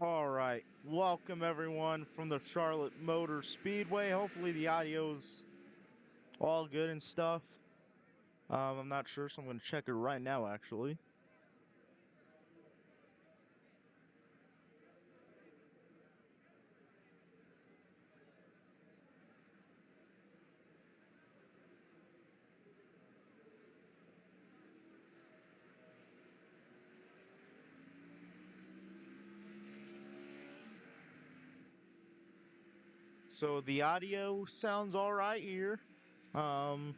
All right. Welcome everyone from the Charlotte Motor Speedway. Hopefully the audio's all good and stuff. I'm not sure, so I'm going to check it right now actually. So the audio sounds all right here. Um,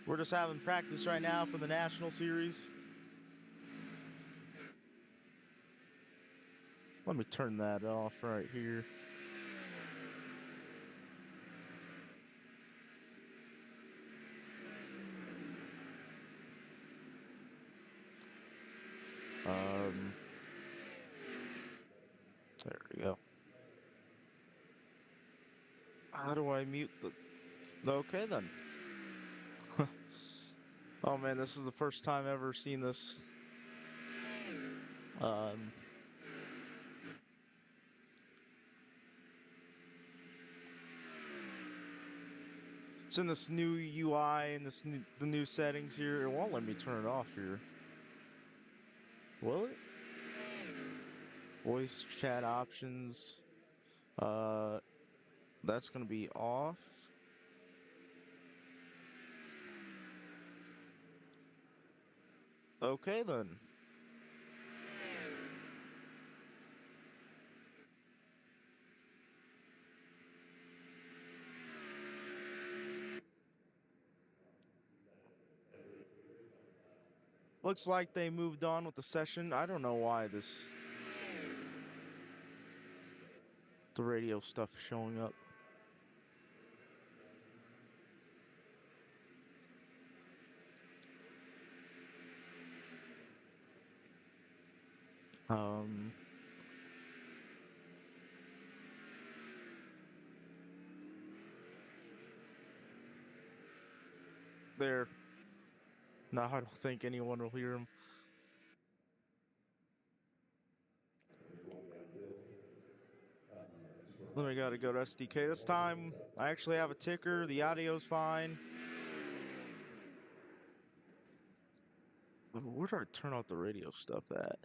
we're just having practice right now for the National Series. Let me turn that off right here. Um, there we go. How do I mute the... Okay then. Oh man, this is the first time I've ever seen this. Um, it's in this new UI and the new settings here. It won't let me turn it off here. Will it? Voice chat options. Uh, that's gonna be off. Okay then. Looks like they moved on with the session. I don't know why the radio stuff is showing up. Um, there. No, I don't think anyone will hear him. Then we gotta go to SDK. This time, I actually have a ticker. The audio's fine. Where do I turn off the radio stuff at?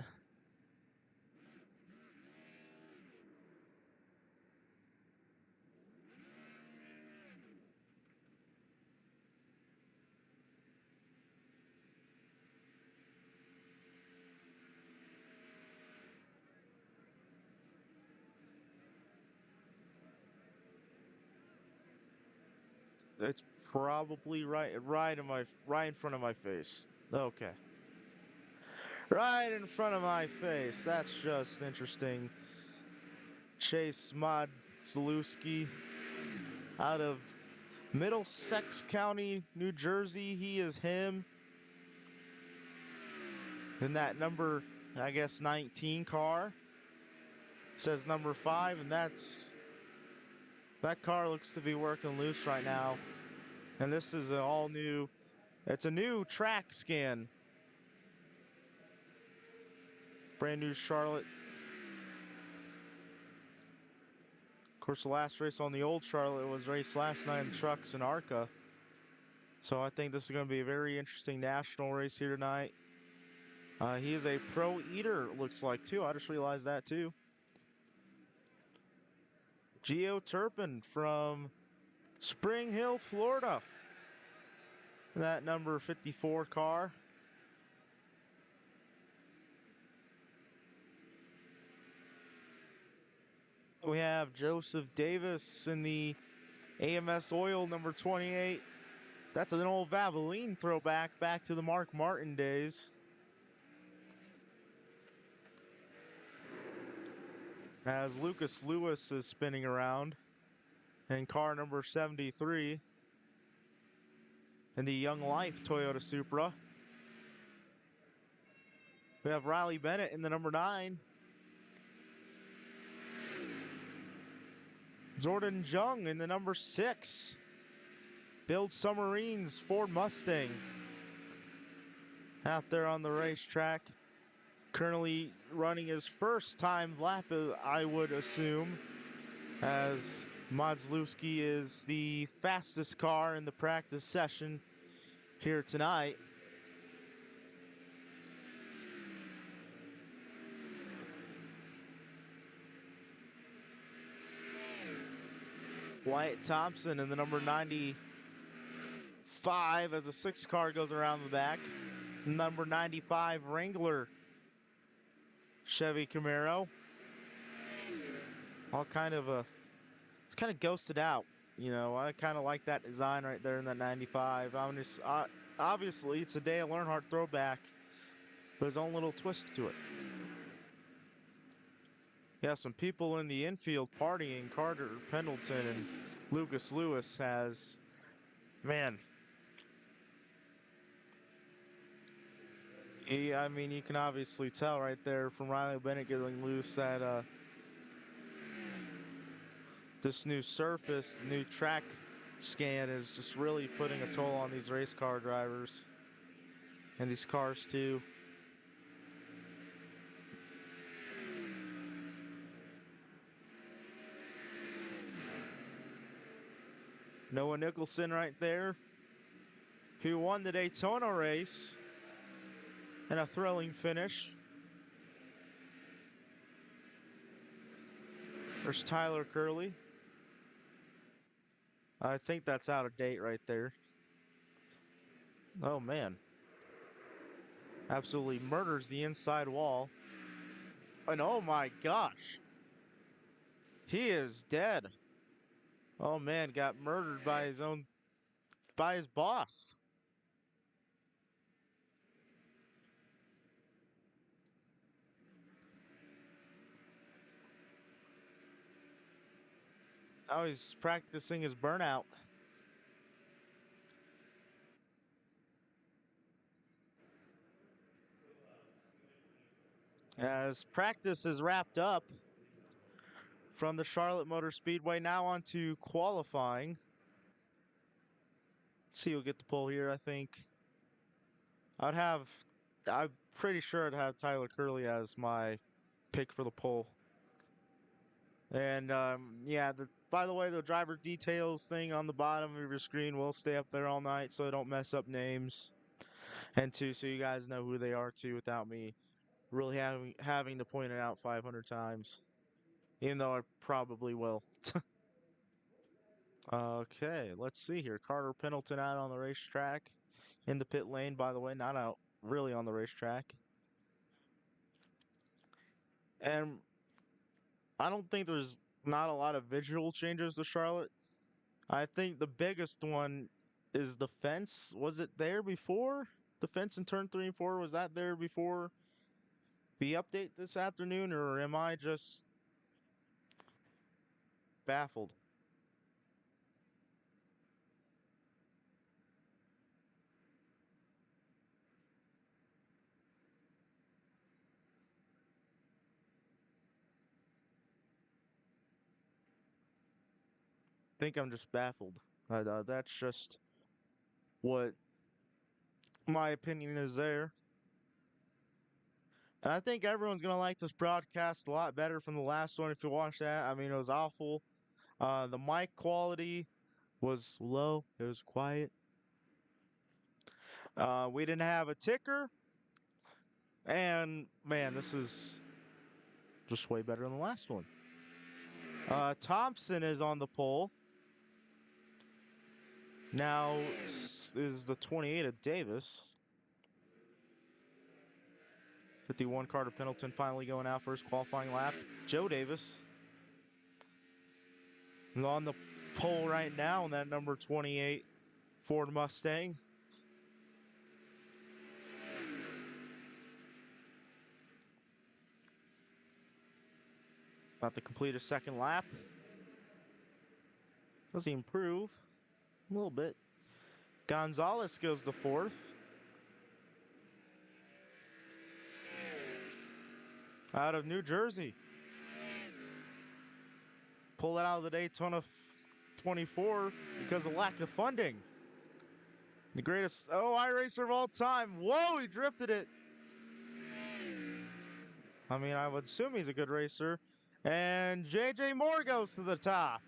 It's probably right in front of my face. Okay. Right in front of my face. That's just interesting. Chase Zalewski out of Middlesex County, New Jersey. He is him. In that number, I guess, 19 car. Says number 5, and that car looks to be working loose right now. And this is an all new, it's a new track scan. Brand new Charlotte. Of course, the last race on the old Charlotte was raced last night in trucks in ARCA. So I think this is going to be a very interesting national race here tonight. He is a pro eater, looks like, too. I just realized that, too. Geo Turpin from Spring Hill, Florida. That number 54 car. We have Joseph Davis in the AMS Oil number 28. That's an old Valvoline throwback back to the Mark Martin days. As Lucas Lewis is spinning around in car number 73 in the Young Life Toyota Supra. We have Riley Bennett in the number 9. Jordan Jung in the number 6. Build Submarines Ford Mustang out there on the racetrack. Currently running his first time lap, I would assume, as Modslewski is the fastest car in the practice session here tonight. Wyatt Thompson in the number 95 as a 6 car goes around the back. Number 95 Wrangler Chevy Camaro. All kind of it's kind of ghosted out. You know, I kind of like that design right there in that 95. Obviously, it's a Dale Earnhardt throwback, but there's own little twist to it. Yeah, some people in the infield partying. Carter Pendleton and Lucas Lewis has, man. I mean, you can obviously tell right there from Riley Bennett getting loose that this new surface, new track scan is just really putting a toll on these race car drivers and these cars too. Noah Nicholson right there, who won the Daytona race in a thrilling finish. There's Tyler Curley. I think that's out of date right there. Oh man. Absolutely murders the inside wall. And oh my gosh. He is dead. Oh man, got murdered by his boss. Now he's practicing his burnout. As practice is wrapped up from the Charlotte Motor Speedway, now on to qualifying. Let's see who'll get the pole here, I think. I'm pretty sure I'd have Tyler Curley as my pick for the pole. And yeah, by the way, the driver details thing on the bottom of your screen will stay up there all night so I don't mess up names. And two, so you guys know who they are too without me really having to point it out 500 times. Even though I probably will. Okay, let's see here. Carter Pendleton out on the racetrack. In the pit lane, by the way, not out really on the racetrack. And I don't think there's not a lot of visual changes to Charlotte. I think the biggest one is the fence. Was it there before? The fence in turn 3 and 4, was that there before the update this afternoon, or am I just baffled? I think I'm just baffled. That's just what my opinion is there. And I think everyone's going to like this broadcast a lot better from the last one if you watch that. I mean, it was awful. The mic quality was low, it was quiet. We didn't have a ticker. And man, this is just way better than the last one. Thompson is on the pole. Now is the 28 of Davis. 51 Carter Pendleton finally going out for his qualifying lap. Joe Davis on the pole right now in that number 28 Ford Mustang. About to complete a second lap. Does he improve? A little bit. Gonzalez goes to fourth. Out of New Jersey. Pull it out of the Daytona 24 because of lack of funding. The greatest iRacer of all time. Whoa, he drifted it. I mean, I would assume he's a good racer. And JJ Moore goes to the top.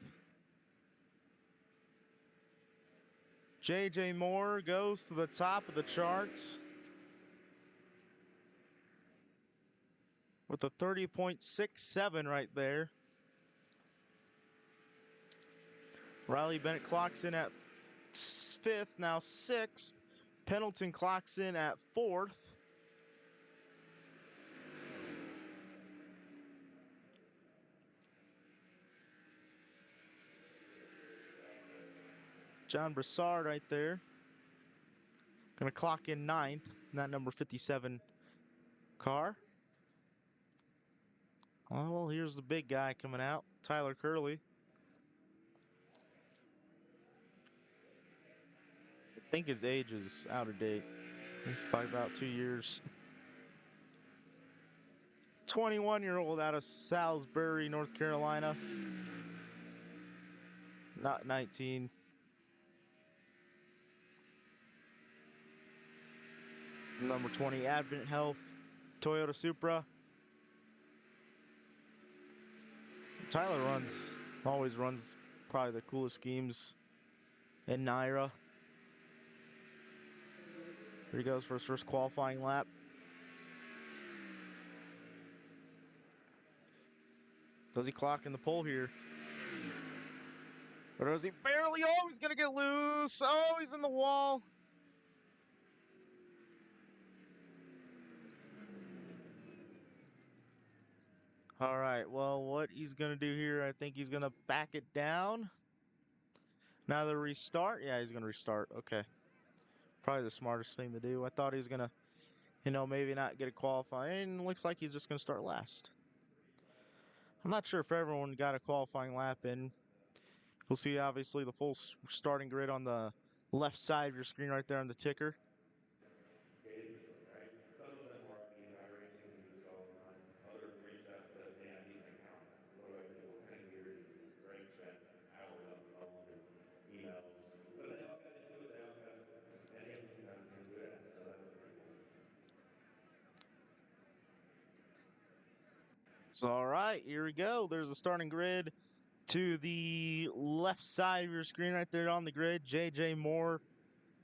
JJ Moore goes to the top of the charts with a 30.67 right there. Riley Bennett clocks in at fifth, now sixth. Pendleton clocks in at fourth. John Broussard right there. Gonna clock in ninth in that number 57 car. Oh, well, here's the big guy coming out, Tyler Curley. I think his age is out of date. He's by about 2 years. 21-year-old out of Salisbury, North Carolina. Not 19. Number 20, Advent Health, Toyota Supra. Tyler always runs probably the coolest schemes in NiRA. Here he goes for his first qualifying lap. Does he clock in the pole here? Or does he barely? Oh, he's going to get loose. Oh, he's in the wall. All right, well, what he's going to do here, I think he's going to back it down. Now the restart. Yeah, he's going to restart. Okay. Probably the smartest thing to do. I thought he was going to, maybe not get a qualifying. Looks like he's just going to start last. I'm not sure if everyone got a qualifying lap in. You'll see, obviously, the full starting grid on the left side of your screen right there on the ticker. So, all right, here we go. There's the starting grid. To the left side of your screen right there on the grid, JJ Moore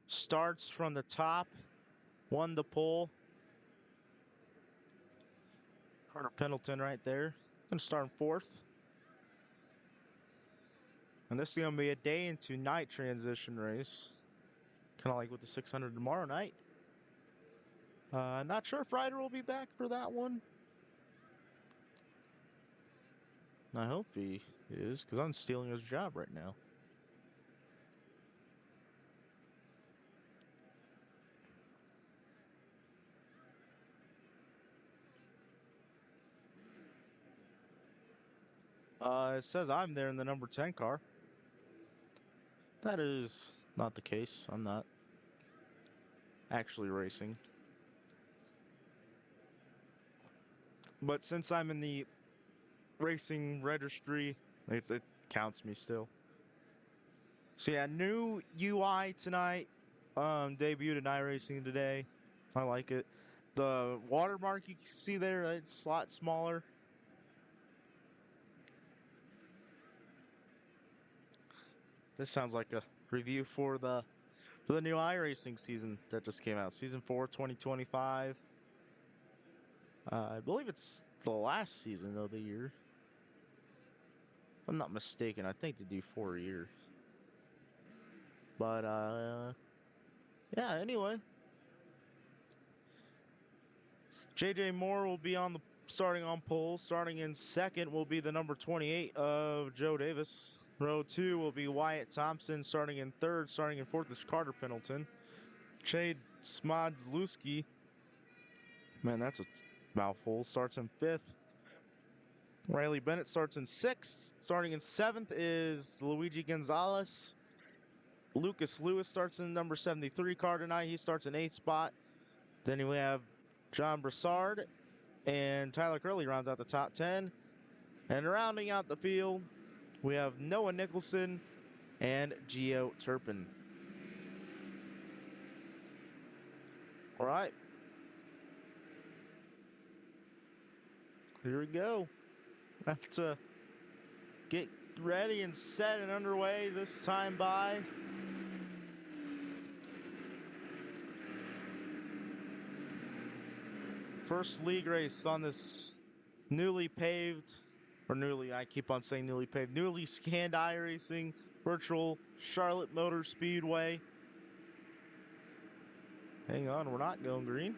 starts from the top, won the pole. Carter Pendleton right there, gonna start in fourth. And this is gonna be a day into night transition race, kind of like with the 600 tomorrow night. Not sure if Ryder will be back for that one. I hope he is, because I'm stealing his job right now. It says I'm there in the number 10 car. That is not the case. I'm not actually racing. But since I'm in the racing registry, it counts me still. So yeah, new UI tonight. Debuted in iRacing today. I like it. The watermark you can see there, it's a lot smaller. This sounds like a review for the new iRacing season that just came out. Season 4, 2025. I believe it's the last season of the year. If I'm not mistaken, I think they do 4 a year. But, yeah, anyway. JJ Moore will be on the starting on pole. Starting in second will be the number 28 of Joe Davis. Row 2 will be Wyatt Thompson. Starting in third. Starting in fourth is Carter Pendleton. Chade Smodlewski. Man, that's a mouthful. Starts in fifth. Riley Bennett starts in sixth. Starting in seventh is Luigi Gonzalez. Lucas Lewis starts in number 73 car tonight. He starts in eighth spot. Then we have John Broussard and Tyler Curley rounds out the top 10. And rounding out the field, we have Noah Nicholson and Gio Turpin. All right. Here we go. Have to get ready and set and underway this time by. First league race on this newly paved, or newly, I keep on saying newly paved, newly scanned iRacing virtual Charlotte Motor Speedway. Hang on, we're not going green.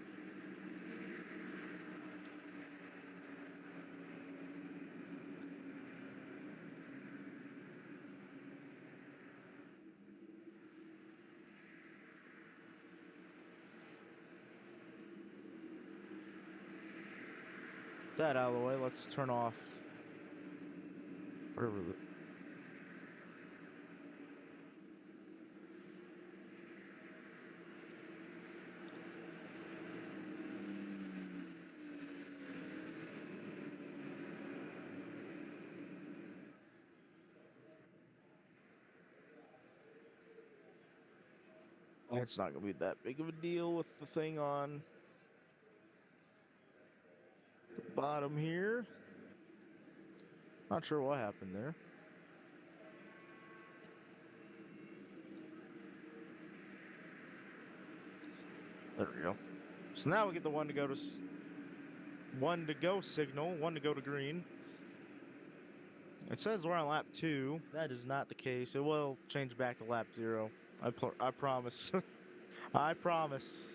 That out of the way, let's turn off whatever the it's not gonna be that big of a deal with the thing on the bottom here. Not sure what happened there. There we go. So now we get the one to go signal, one to go to green. It says we're on lap 2. That is not the case. It will change back to lap 0. I promise. I promise.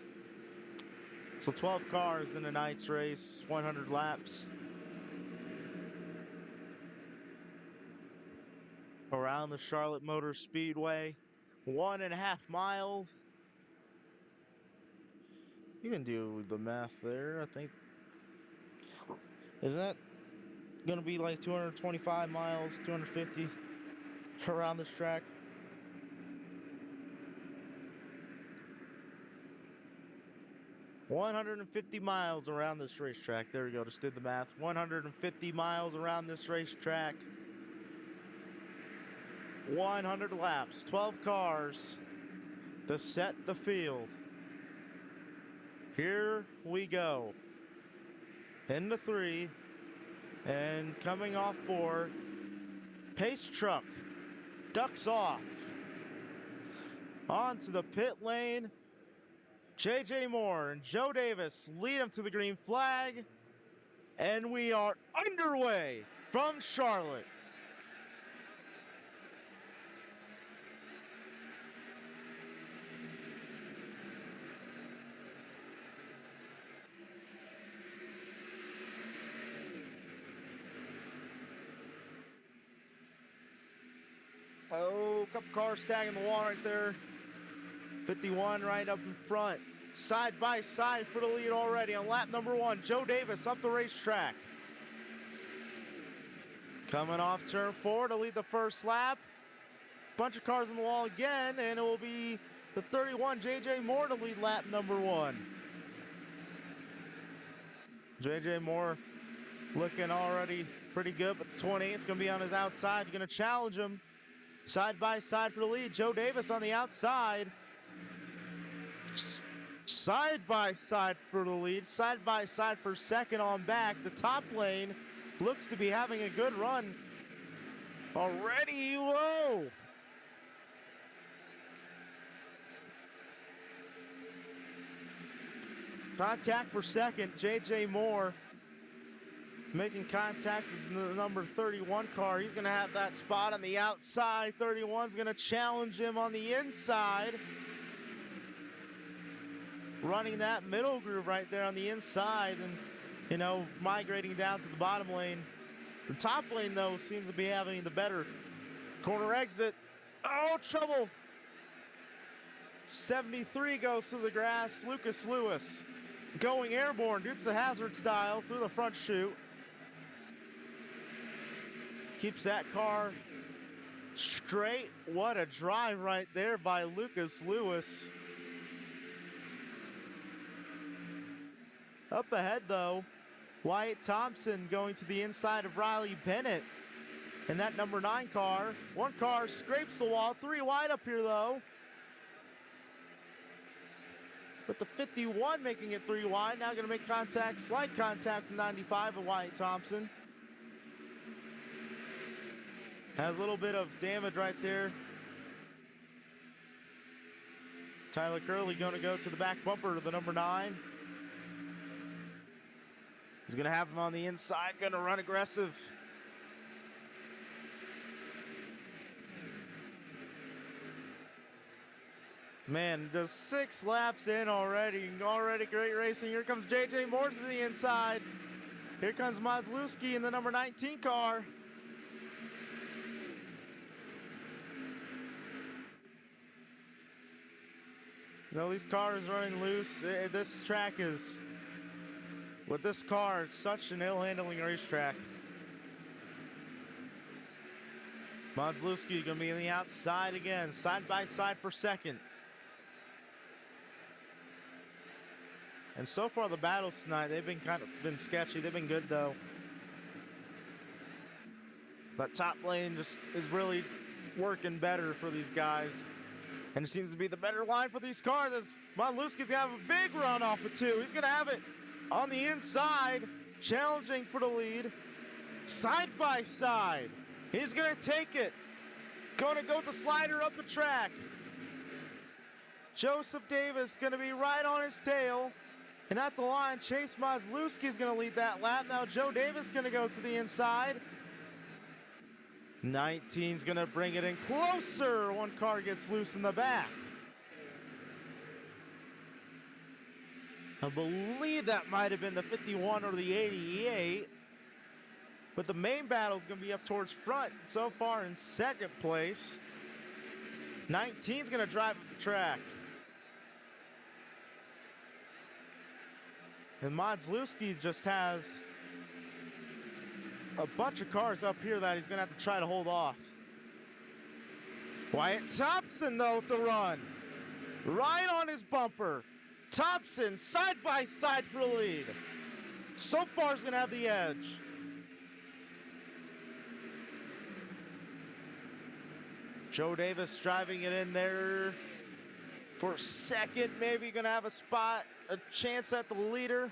So 12 cars in a night's race, 100 laps. Around the Charlotte Motor Speedway. 1.5 miles. You can do the math there, I think. Isn't that going to be like 225 miles, 250 around this track? $150 miles around this racetrack. There we go, just did the math. 150 miles around this racetrack. 100 laps, 12 cars to set the field. Here we go. Into 3, and coming off 4, pace truck ducks off. Onto the pit lane. J.J. Moore and Joe Davis lead him to the green flag. And we are underway from Charlotte. Oh, a couple cars tagging the wall right there. 51 right up in front. Side by side for the lead already on lap number 1. Joe Davis up the racetrack. Coming off turn 4 to lead the first lap. Bunch of cars on the wall again, and it will be the 31, J.J. Moore, to lead lap number 1. J.J. Moore looking already pretty good, but the 28's going to be on his outside. Going to challenge him. Side by side for the lead. Joe Davis on the outside. Side by side for the lead. Side by side for second on back. The top lane looks to be having a good run already. Whoa! Contact for second. J.J. Moore making contact with the number 31 car. He's going to have that spot on the outside. 31's going to challenge him on the inside. Running that middle groove right there on the inside and, you know, migrating down to the bottom lane. The top lane, though, seems to be having the better corner exit. Oh, trouble. 73 goes to the grass. Lucas Lewis going airborne. Dukes the Hazard style through the front chute. Keeps that car straight. What a drive right there by Lucas Lewis. Up ahead, though, Wyatt Thompson going to the inside of Riley Bennett in that number 9 car. One car scrapes the wall. 3 wide up here, though. with the 51 making it 3 wide. Now going to make contact, slight contact with 95 of Wyatt Thompson. Has a little bit of damage right there. Tyler Curley going to go to the back bumper to the number 9. He's going to have him on the inside, going to run aggressive. Man, just 6 laps in already. Already great racing. Here comes JJ Moore to the inside. Here comes Modlewski in the number 19 car. You know, these cars running loose. This track is, with this car, it's such an ill-handling racetrack. Modlewski going to be on the outside again, side by side for second. And so far the battles tonight, they've been sketchy. They've been good though. That top lane just is really working better for these guys. And it seems to be the better line for these cars as Modlewski's gonna have a big run off of 2. He's gonna have it on the inside, challenging for the lead. Side by side. He's gonna take it. Gonna go with the slider up the track. Joseph Davis gonna be right on his tail. And at the line, Chase Modlewski is going to lead that lap. Now Joe Davis going to go to the inside. 19's going to bring it in closer. One car gets loose in the back. I believe that might have been the 51 or the 88. But the main battle is going to be up towards front. So far in second place. 19's going to drive up the track. And Modlewski just has a bunch of cars up here that he's going to have to try to hold off. Wyatt Thompson, though, with the run. Right on his bumper. Thompson, side by side for the lead. So far, he's going to have the edge. Joe Davis driving it in there for second. Maybe going to have a chance at the leader.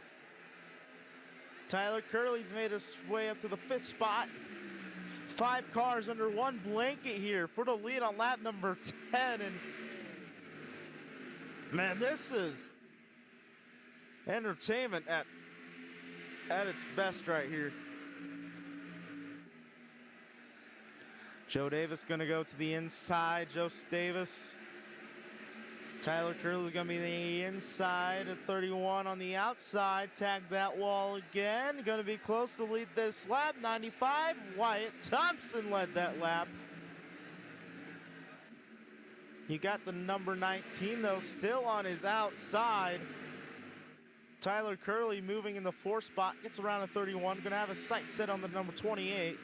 Tyler Curley's made his way up to the 5th spot. 5 cars under one blanket here for the lead on lap number 10. And man, this is entertainment at its best right here. Joe Davis gonna go to the inside. Joseph Davis. Tyler Curley's gonna be the inside at 31 on the outside. Tag that wall again. Gonna be close to lead this lap. 95. Wyatt Thompson led that lap. You got the number 19 though still on his outside. Tyler Curley moving in the 4th spot. Gets around a 31. Gonna have a sight set on the number 28.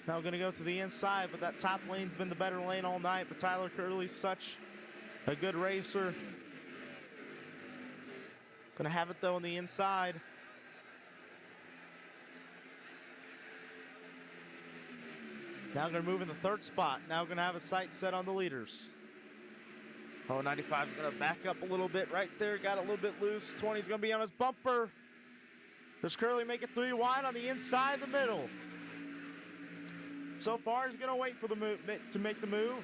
Now going to go to the inside, but that top lane's been the better lane all night. But Tyler Curley's such a good racer. Going to have it, though, on the inside. Now going to move in the 3rd spot. Now going to have a sight set on the leaders. Oh, 95's going to back up a little bit right there. Got a little bit loose. 20's going to be on his bumper. Does Curley make it 3 wide on the inside, the middle? So far, he's going to wait for the move to make the move.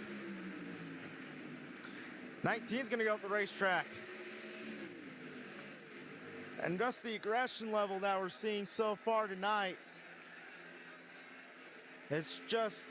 19's going to go up the racetrack. And just the aggression level that we're seeing so far tonight, it's just